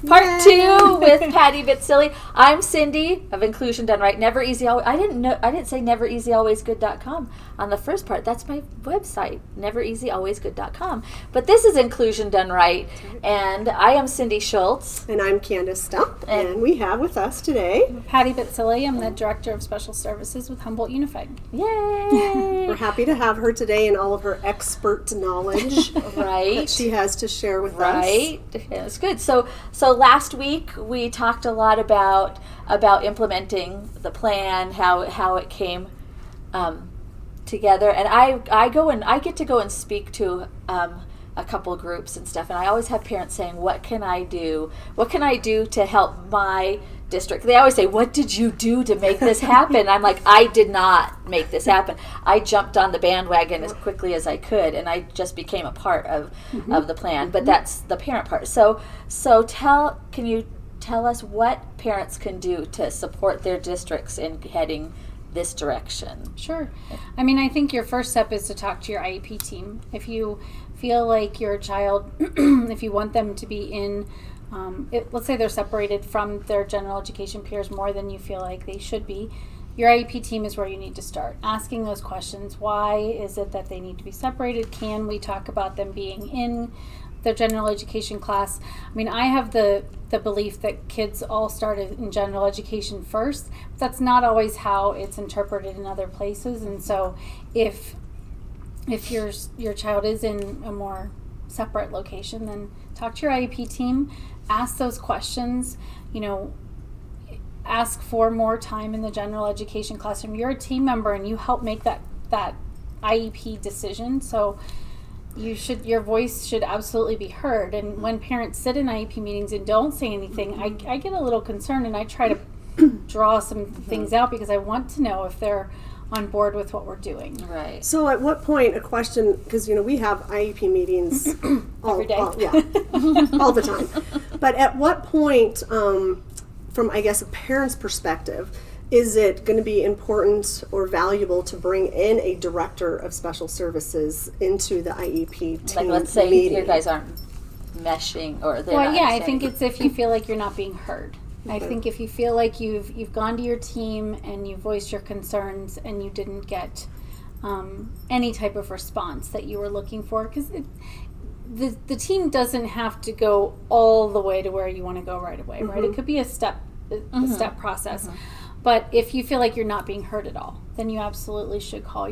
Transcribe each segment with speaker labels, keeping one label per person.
Speaker 1: Part 2 with Patty Bitsilly. I'm Cindy of Inclusion Done Right. Never Easy Always. I didn't say nevereasyalwaysgood.com on the first part. That's my website, nevereasyalwaysgood.com. But this is Inclusion Done Right, and I am Cindy Schultz.
Speaker 2: And I'm Candice Stump, and we have with us today
Speaker 3: Patty Bitsilly. I'm the Director of Special Services with Humboldt Unified.
Speaker 1: Yay!
Speaker 2: We're happy to have her today and all of her expert knowledge that she has to share with us.
Speaker 1: Right. It's good. So last week we talked a lot about implementing the plan, how it came together, and I get to go and speak to a couple groups and stuff, and I always have parents saying, what can I do to help my district? They always say, what did you do to make this happen? I'm like, I did not make this happen. I jumped on the bandwagon as quickly as I could, and I just became a part of the plan. But that's the parent part. So can you tell us what parents can do to support their districts in heading this direction?
Speaker 3: Sure. I mean, I think your first step is to talk to your IEP team. If you feel like your child, if you want them to be in, let's say they're separated from their general education peers more than you feel like they should be, your IEP team is where you need to start. Asking those questions. Why is it that they need to be separated? Can we talk about them being in their general education class? I mean, I have the belief that kids all start in general education first. But that's not always how it's interpreted in other places. And so if your child is in a more separate location, then talk to your IEP team, ask those questions, ask for more time in the general education classroom. You're a team member and you help make that IEP decision, so your voice should absolutely be heard. And when parents sit in IEP meetings and don't say anything, I get a little concerned, and I try to draw some things out because I want to know if they're on board with what we're doing.
Speaker 1: Right.
Speaker 2: So at what point, a question, because we have IEP meetings
Speaker 3: every day.
Speaker 2: All the time. But at what point, from I guess a parent's perspective, is it going to be important or valuable to bring in a director of special services into the IEP team?
Speaker 1: Like, let's say you guys aren't meshing, or they're not
Speaker 3: I think it's if you feel like you're not being heard. I think if you feel like you've gone to your team and you voiced your concerns and you didn't get any type of response that you were looking for, because the team doesn't have to go all the way to where you want to go right away, right? It could be a step process. But if you feel like you're not being heard at all, then you absolutely should call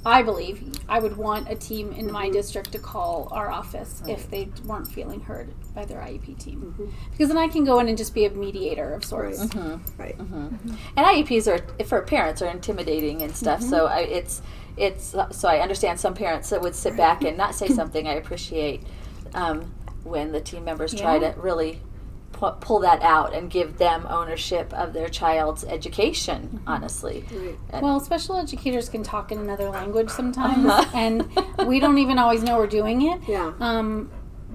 Speaker 3: I believe I would want a team in my district to call our office if they weren't feeling heard by their IEP team. Because then I can go in and just be a mediator of sorts.
Speaker 2: Right.
Speaker 1: And IEPs are, for parents, are intimidating and stuff. So so I understand some parents that would sit back and not say something. I appreciate when the team members try to really pull that out and give them ownership of their child's education, honestly.
Speaker 3: Well, special educators can talk in another language sometimes, and we don't even always know we're doing it.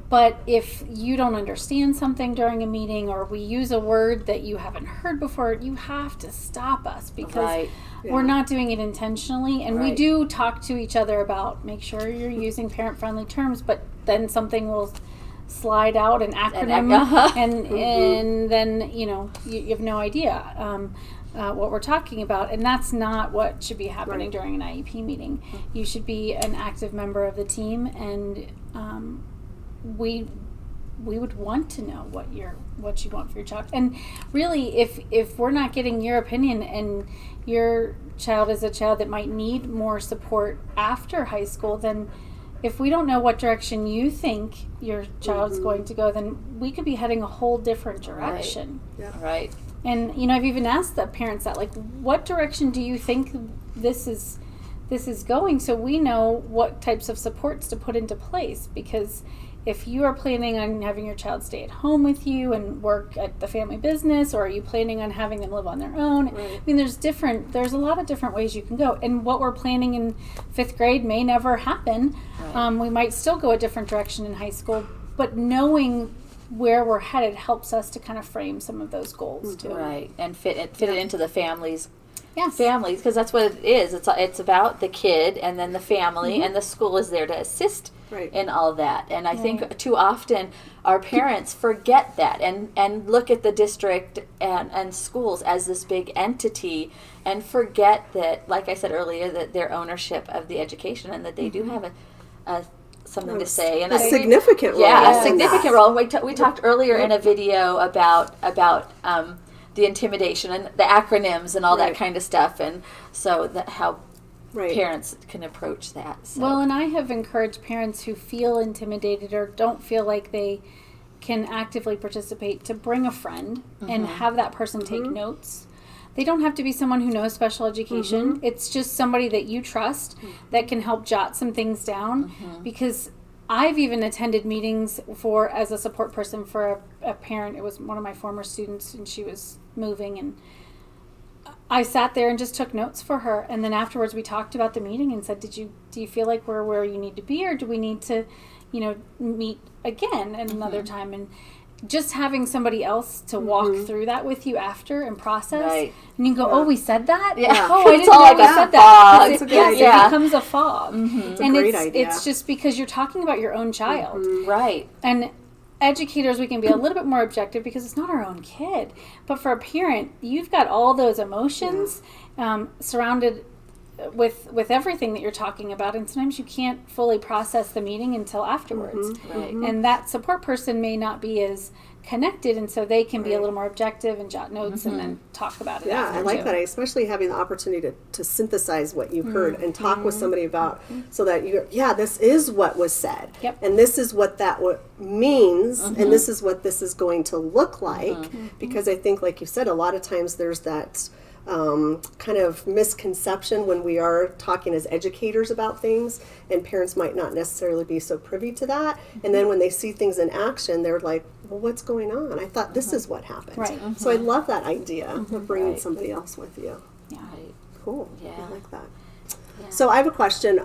Speaker 3: But if you don't understand something during a meeting, or we use a word that you haven't heard before, you have to stop us, because we're not doing it intentionally. And we do talk to each other about, make sure you're using parent-friendly terms, but then something will slide out an acronym, and then you have no idea what we're talking about, and that's not what should be happening during an IEP meeting. You should be an active member of the team, and we would want to know what you want for your child. And really, if we're not getting your opinion, and your child is a child that might need more support after high school, then if we don't know what direction you think your child's going to go, then we could be heading a whole different direction.
Speaker 1: Right.
Speaker 3: And I've even asked the parents that, like, what direction do you think this is going, so we know what types of supports to put into place. Because if you are planning on having your child stay at home with you and work at the family business, or are you planning on having them live on their own? I mean, there's a lot of different ways you can go. And what we're planning in 5th grade may never happen. We might still go a different direction in high school, but knowing where we're headed helps us to kind of frame some of those goals too.
Speaker 1: Right, and fit it into the family's families, because that's what it is. It's about the kid and then the family, and the school is there to assist in all that. And I think too often our parents forget that and look at the district and schools as this big entity, and forget that, like I said earlier, that their ownership of the education, and that they do have a something to say, and
Speaker 2: a significant role.
Speaker 1: Yeah, a significant role. We talked earlier in a video about the intimidation and the acronyms and all that kind of stuff, and so that how parents can approach that. So.
Speaker 3: Well, and I have encouraged parents who feel intimidated or don't feel like they can actively participate to bring a friend and have that person take notes. They don't have to be someone who knows special education. It's just somebody that you trust that can help jot some things down, because I've even attended meetings as a support person for a parent. It was one of my former students, and she was moving, and I sat there and just took notes for her. And then afterwards we talked about the meeting and said, do you feel like we're where you need to be, or do we need to, meet again at another time? And just having somebody else to walk through that with you after and process, and you can go, oh, we said that?
Speaker 1: Yeah.
Speaker 3: Oh, I didn't know we said that. It becomes a fog.
Speaker 2: It's a
Speaker 3: and
Speaker 2: great idea.
Speaker 3: It's just because you're talking about your own child.
Speaker 1: Right.
Speaker 3: And educators, we can be a little bit more objective because it's not our own kid. But for a parent, you've got all those emotions surrounded with everything that you're talking about, and sometimes you can't fully process the meeting until afterwards. And that support person may not be as connected, and so they can be a little more objective and jot notes and then talk about it.
Speaker 2: I like that, especially having the opportunity to synthesize what you've heard and talk with somebody about, so that this is what was said, and this is what that means, and this is what this is going to look like, because I think, like you said, a lot of times there's that kind of misconception when we are talking as educators about things, and parents might not necessarily be so privy to that. And then when they see things in action, they're like, well, what's going on? I thought this is what happened. So I love that idea of bringing somebody else with you. Cool. I like that. So I have a question.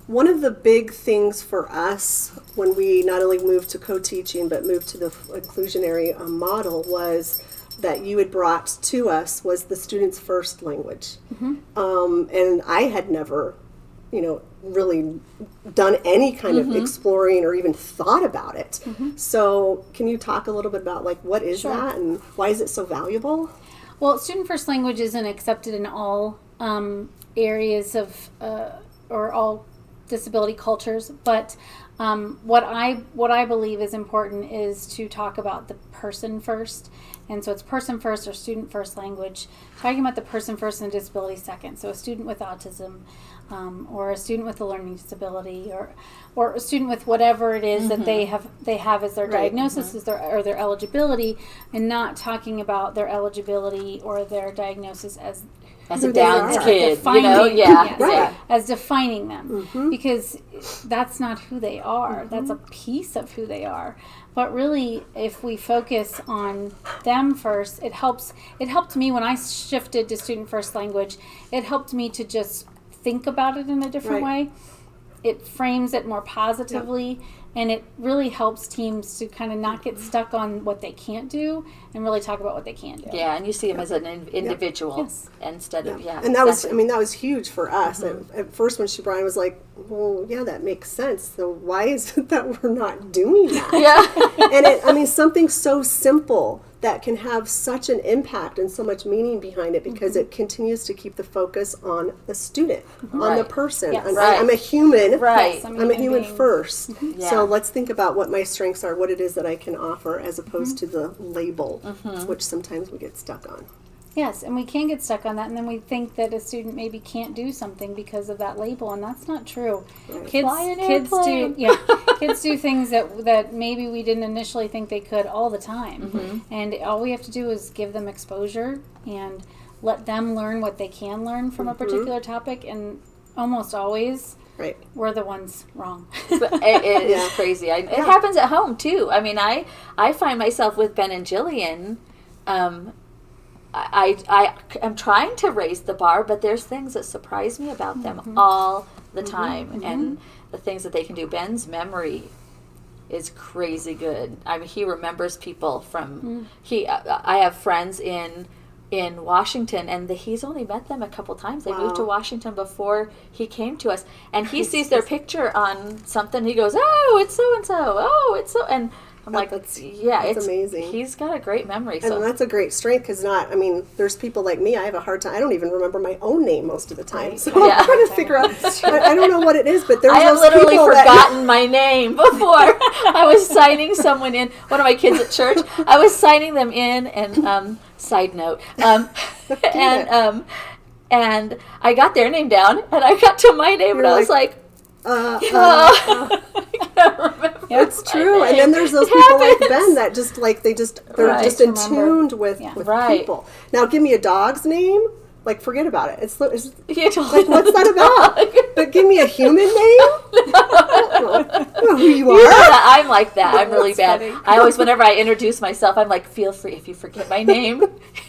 Speaker 2: One of the big things for us when we not only moved to co-teaching but moved to the inclusionary model was that you had brought to us was the student's first language. And I had never, really done any kind of exploring or even thought about it. So can you talk a little bit about what is that and why is it so valuable?
Speaker 3: Well, student first language isn't accepted in all areas of or all disability cultures, but what I believe is important is to talk about the person first. And so it's person first or student first language, talking about the person first and disability second. So a student with autism, or a student with a learning disability, or a student with whatever it is that they have as their diagnosis or their eligibility, and not talking about their eligibility or their diagnosis as
Speaker 1: a Down's kid,
Speaker 3: as defining them, because that's not who they are. That's a piece of who they are. But really, if we focus on them first, it helped me when I shifted to student first language. It helped me to just think about it in a different way. It frames it more positively, and it really helps teams to kind of not get stuck on what they can't do and really talk about what they can do.
Speaker 1: Yeah, and you see them as an individual instead of
Speaker 2: And that was huge for us. At first, when she brought it, I was like, well, yeah, that makes sense. So why is it that we're not doing that? And something so simple that can have such an impact and so much meaning behind it, because it continues to keep the focus on the student, on the person. I'm a human. I'm a human first. So let's think about what my strengths are, what it is that I can offer, as opposed to the label, which sometimes we get stuck on.
Speaker 3: Yes, and we can get stuck on that, and then we think that a student maybe can't do something because of that label, and that's not true. Kids do things that maybe we didn't initially think they could all the time, and all we have to do is give them exposure and let them learn what they can learn from a particular topic, and almost always we're the ones wrong.
Speaker 1: It is crazy. It happens at home too. I mean, I find myself with Ben and Jillian. I am trying to raise the bar, but there's things that surprise me about them all the time, and the things that they can do. Ben's memory is crazy good. I mean, he remembers people from I have friends in in Washington, and he's only met them a couple times. They
Speaker 2: Wow.
Speaker 1: moved to Washington before he came to us, and he sees their picture on something. He goes, "Oh, it's so and so. Oh, it's so," and I'm like,
Speaker 2: that's
Speaker 1: it's
Speaker 2: amazing.
Speaker 1: He's got a great memory.
Speaker 2: And that's a great strength because there's people like me, I have a hard time. I don't even remember my own name most of the time. So
Speaker 1: Yeah.
Speaker 2: I'm trying to figure out, I don't know what it is, but there's
Speaker 1: I have
Speaker 2: those
Speaker 1: literally
Speaker 2: people
Speaker 1: forgotten my name before. I was signing someone in, one of my kids at church, I was signing them in, and side note, and I got their name down, and I got to my name, and I was like, I can't remember.
Speaker 2: It's
Speaker 1: my
Speaker 2: true.
Speaker 1: name.
Speaker 2: And then there's those
Speaker 1: It
Speaker 2: people
Speaker 1: happens.
Speaker 2: like Ben that they're
Speaker 1: Right.
Speaker 2: just in tuned with
Speaker 1: Right.
Speaker 2: people. Now give me a dog's name, like forget about it. It's
Speaker 1: You don't
Speaker 2: like, what's that about? But give me a human name? I don't know who you
Speaker 1: You
Speaker 2: are.
Speaker 1: know that I'm like that. I'm really
Speaker 3: That's
Speaker 1: bad.
Speaker 3: funny.
Speaker 1: I always, whenever I introduce myself, I'm like, feel free if you forget my name.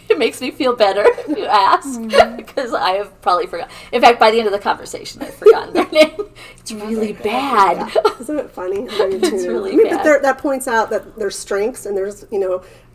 Speaker 1: It makes me feel better if you ask, because I have probably forgotten. In fact, by the end of the conversation, I've forgotten their name. It's really bad.
Speaker 2: Isn't it funny? It's
Speaker 1: really
Speaker 2: But
Speaker 1: bad.
Speaker 2: that points out that there's strengths and there's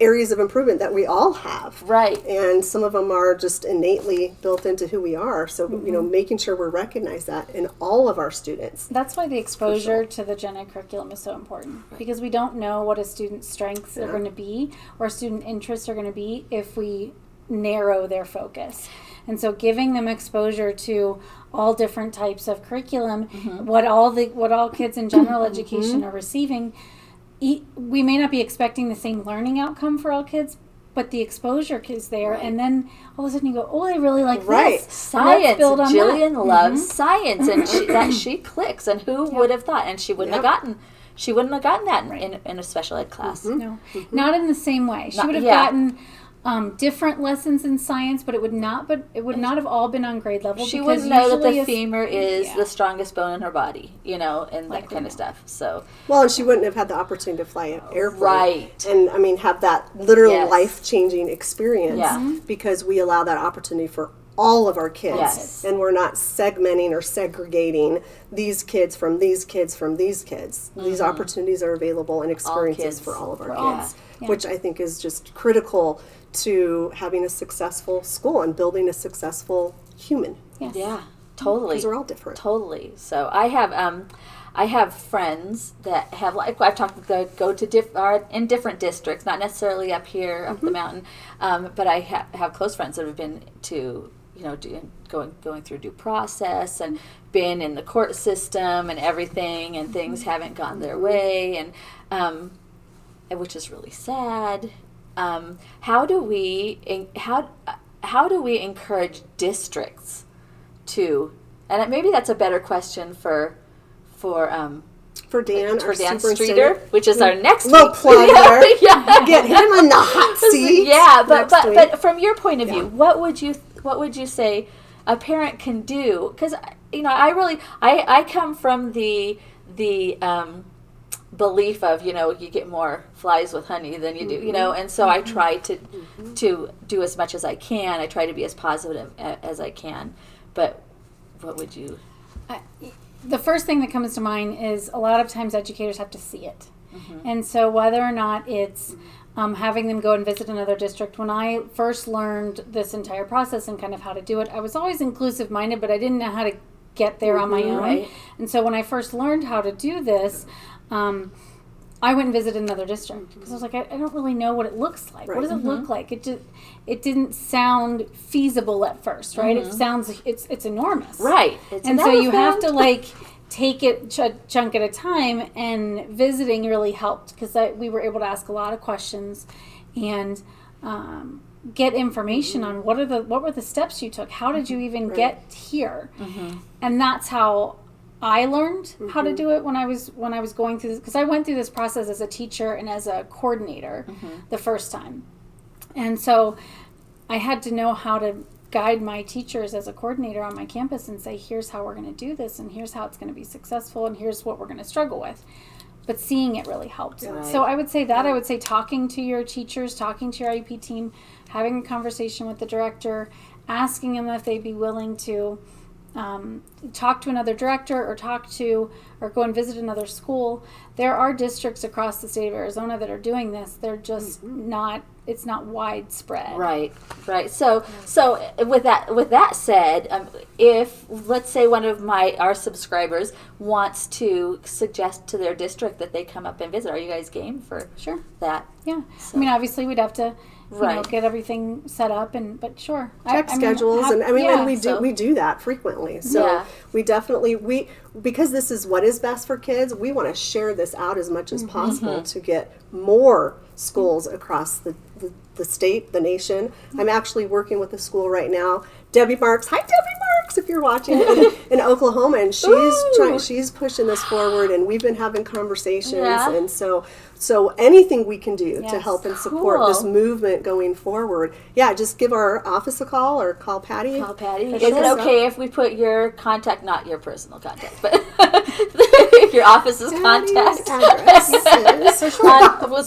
Speaker 2: areas of improvement that we all have.
Speaker 1: Right.
Speaker 2: And some of them are just innately built into who we are. So making sure we recognize that in all of our students.
Speaker 3: That's why the exposure to the gen ed curriculum is so important, because we don't know what a student's strengths are going to be or student interests are going to be if we narrow their focus. And so giving them exposure to all different types of curriculum, what all kids in general education are receiving, we may not be expecting the same learning outcome for all kids, but the exposure is there, and then all of a sudden you go, oh, I really like this.
Speaker 1: Science.
Speaker 3: build on
Speaker 1: Jillian
Speaker 3: that.
Speaker 1: loves science, and she clicks. And who would have thought? And she wouldn't have gotten that in a special ed class.
Speaker 3: No, not in the same way. She would have
Speaker 1: yeah.
Speaker 3: gotten different lessons in science, but it would not have all been on grade level.
Speaker 1: She
Speaker 3: because
Speaker 1: wouldn't know that the
Speaker 3: usually
Speaker 1: femur is
Speaker 3: yeah.
Speaker 1: the strongest bone in her body, and that kind of stuff. So
Speaker 2: Well, and she wouldn't have had the opportunity to fly an airplane.
Speaker 1: Right.
Speaker 2: And have that literal
Speaker 1: Yes.
Speaker 2: life-changing experience
Speaker 1: Yeah.
Speaker 2: because we allow that opportunity for all of our kids.
Speaker 1: Yes.
Speaker 2: And we're not segmenting or segregating these kids from these kids from these kids. These opportunities are available and experiences
Speaker 1: kids.
Speaker 2: for all of our
Speaker 1: all.
Speaker 2: kids,
Speaker 3: Yeah.
Speaker 2: which I think is just critical to having a successful school and building a successful human.
Speaker 3: Yes.
Speaker 1: Yeah, totally.
Speaker 2: Because we're all different.
Speaker 1: Totally. So I have friends that have, like I've talked with, are in different districts, not necessarily up here up the mountain, but I have close friends that have been to going through due process and been in the court system and everything, and things haven't gone their way, and which is really sad. How do we encourage districts to, and maybe that's a better question for
Speaker 2: Dan,
Speaker 1: for
Speaker 2: our
Speaker 1: Dan
Speaker 2: superintendent.
Speaker 1: Streeter, which is our next
Speaker 2: Little
Speaker 1: week.
Speaker 2: plug there.
Speaker 1: Yeah.
Speaker 2: Get him on the hot seat.
Speaker 1: Yeah, but
Speaker 2: next week.
Speaker 1: but from your point of view, what would you say a parent can do? Because I come from the belief of you get more flies with honey than you do, and so I try to do as much as I can. I try to be as positive as I can. But what would you?
Speaker 3: The first thing that comes to mind is a lot of times educators have to see it. And so whether or not it's having them go and visit another district, when I first learned this entire process and kind of how to do it, I was always inclusive minded, but I didn't know how to get there on my own.
Speaker 1: Right.
Speaker 3: And so when I first learned how to do this, I went and visited another district because I was like, I don't really know what it looks like.
Speaker 2: Right.
Speaker 3: What does it look like? It didn't sound feasible at first, right? It sounds, it's enormous.
Speaker 1: Right.
Speaker 3: And so you have to take it chunk at a time, and visiting really helped because we were able to ask a lot of questions and get information on what were the steps you took. How did you even get here? And that's how I learned how to do it when I was going through this, because I went through this process as a teacher and as a coordinator the first time. And so I had to know how to guide my teachers as a coordinator on my campus and say, here's how we're going to do this, and here's how it's going to be successful, and here's what we're going to struggle with. But seeing it really helped.
Speaker 1: Right.
Speaker 3: So I would say that. I would say talking to your teachers, talking to your IEP team, having a conversation with the director, asking them if they'd be willing to talk to another director or go and visit another school. There are districts across the state of Arizona that are doing this. They're just it's not widespread.
Speaker 1: Right. So with that said, if let's say one of our subscribers wants to suggest to their district that they come up and visit, are you guys game for that?
Speaker 3: Yeah.
Speaker 1: So.
Speaker 3: I mean, obviously we'd have to get everything set up, but sure.
Speaker 2: Check schedules, and we do that frequently. So we definitely because this is what is best for kids. We want to share this out as much as possible to get more schools across the state, the nation. I'm actually working with a school right now, Debbie Marks. Hi, Debbie Marks, if you're watching in Oklahoma, and she's pushing this forward, and we've been having conversations, and so anything we can do to help and support this movement going forward, just give our office a call or call Patty.
Speaker 1: Is it okay if we put your contact, not your personal contact, but your office's contact
Speaker 2: address?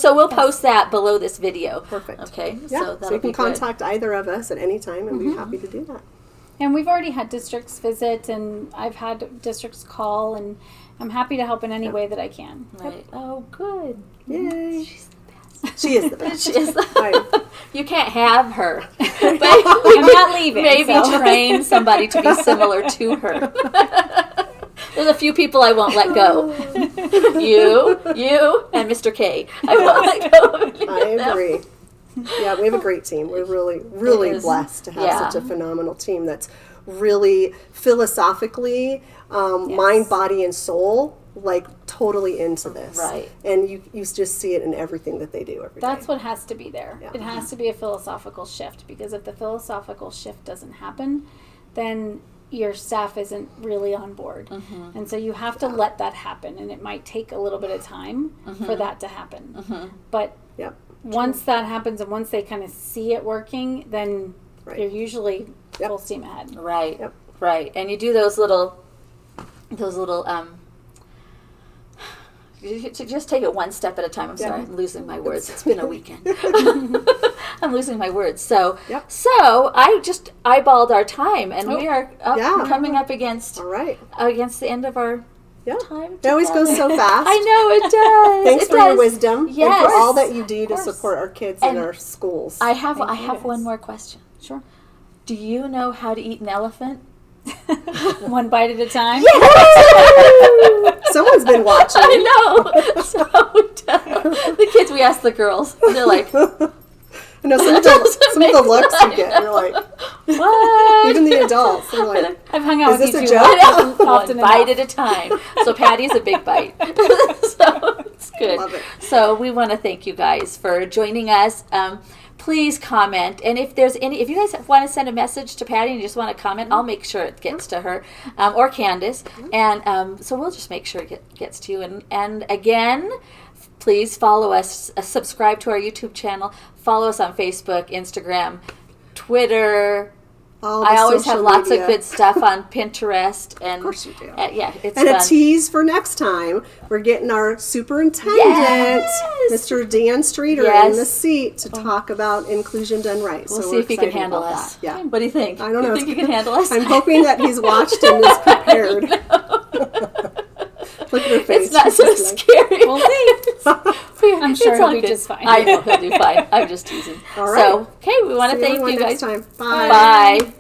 Speaker 1: So we'll post that below this video.
Speaker 2: Perfect.
Speaker 1: Okay.
Speaker 2: Yeah. So you can contact either of us at any time, and be happy to do that.
Speaker 3: And we've already had districts visit, and I've had districts call, and I'm happy to help in any way that I can.
Speaker 1: Right. Oh, good.
Speaker 2: Yay.
Speaker 1: She's the best.
Speaker 2: She is the best.
Speaker 1: She is You can't have her. But
Speaker 3: I'm not leaving.
Speaker 1: Maybe train somebody to be similar to her. There's a few people I won't let go. You, and Mr. K. I won't let go of you.
Speaker 2: I agree. Yeah, we have a great team. We're really blessed to have such a phenomenal team that's really philosophically, mind, body, and soul, totally into this.
Speaker 1: Right.
Speaker 2: And you just see it in everything that they do every day.
Speaker 3: That's what has to be there.
Speaker 2: Yeah.
Speaker 3: It has to be a philosophical shift, because if the philosophical shift doesn't happen, then your staff isn't really on board. And so you have to let that happen, and it might take a little bit of time for that to happen. But once that happens, and once they kind of see it working, then you're usually full steam ahead.
Speaker 1: Right. Right. And you do those little you just take it one step at a time. I'm sorry, I'm losing my words. It's been a weekend. I'm losing my words. So I just eyeballed our time, and we are coming up against the end of our time.
Speaker 2: It always goes so fast.
Speaker 1: I know it does.
Speaker 2: Thanks for your wisdom.
Speaker 1: Yes.
Speaker 2: And for all that you do to support our kids and our schools.
Speaker 1: I have one more question.
Speaker 3: Sure.
Speaker 1: Do you know how to eat an elephant?
Speaker 3: One bite at a time?
Speaker 2: Someone's been watching.
Speaker 1: I know. So the kids, we asked the girls. They're like,
Speaker 2: I know some of the looks you get. You're like,
Speaker 1: what?
Speaker 2: Even the adults. They're like,
Speaker 3: I've hung out with you
Speaker 2: this
Speaker 3: too
Speaker 2: a joke?
Speaker 1: One bite at a time. So Patty's a big bite. So it's good.
Speaker 2: Love it.
Speaker 1: So we want to thank you guys for joining us. Please comment, and if you guys want to send a message to Patty and you just want to comment, I'll make sure it gets to her or Candice, and so we'll just make sure it gets to you. And again, please follow us, subscribe to our YouTube channel, follow us on Facebook, Instagram, Twitter. I always have lots of good stuff on Pinterest. And,
Speaker 2: of course you do.
Speaker 1: It's
Speaker 2: fun.
Speaker 1: A
Speaker 2: tease for next time. We're getting our superintendent, Mr. Dan Streeter, in the seat to talk about inclusion done right.
Speaker 1: We'll see if he can handle us.
Speaker 2: Yeah.
Speaker 1: What do you think?
Speaker 2: I don't know.
Speaker 1: You think he can handle us?
Speaker 2: I'm hoping that he's watched and is prepared. Look at her face.
Speaker 1: It's not so scary.
Speaker 3: We'll see. I'm sure he'll be just fine.
Speaker 1: I know he'll do fine. I'm just teasing.
Speaker 2: All right.
Speaker 1: So, we want to thank you guys.
Speaker 2: Next time. Bye.
Speaker 1: Bye.